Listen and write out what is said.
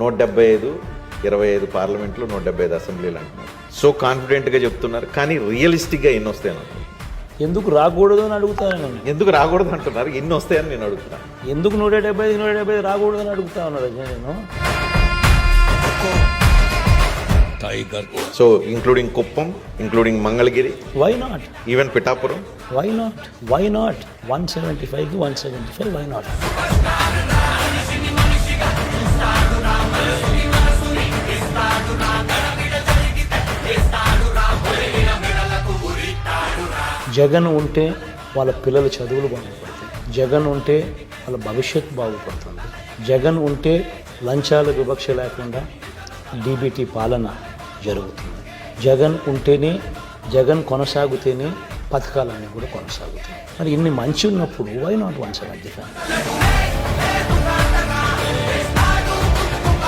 175 25 పార్లమెంట్లు 175 అసెంబ్లీలు అంటున్నారు. సో కాన్ఫిడెంట్గా చెప్తున్నారు, కానీ రియలిస్టిక్గా ఎన్ని వస్తాయని అంటున్నారు. ఎందుకు రాకూడదు అని అడుగుతాను. ఎందుకు రాకూడదు అంటున్నారు, ఎన్ని వస్తాయని నేను అడుగుతున్నాను. ఎందుకు 175 రాకూడదు అని అడుగుతా ఉన్నాడు నేను. So including Kuppam, including Mangalagiri, why not, even Pithapuram, why not, why not 175కి 175, వై నాట్. జగన్ ఉంటే వాళ్ళ పిల్లల చదువులు బాగుపడతాయి, జగన్ ఉంటే వాళ్ళ భవిష్యత్తు బాగుపడుతుంది, జగన్ ఉంటే లంచాల వివక్ష లేకుండా డీబీటీ పాలన జరుగుతుంది, జగన్ ఉంటేనే, జగన్ కొనసాగితేనే పథకాలన్నీ కూడా కొనసాగుతాయి. మరి ఇన్ని మంచి ఉన్నప్పుడు వై నాట్ 175?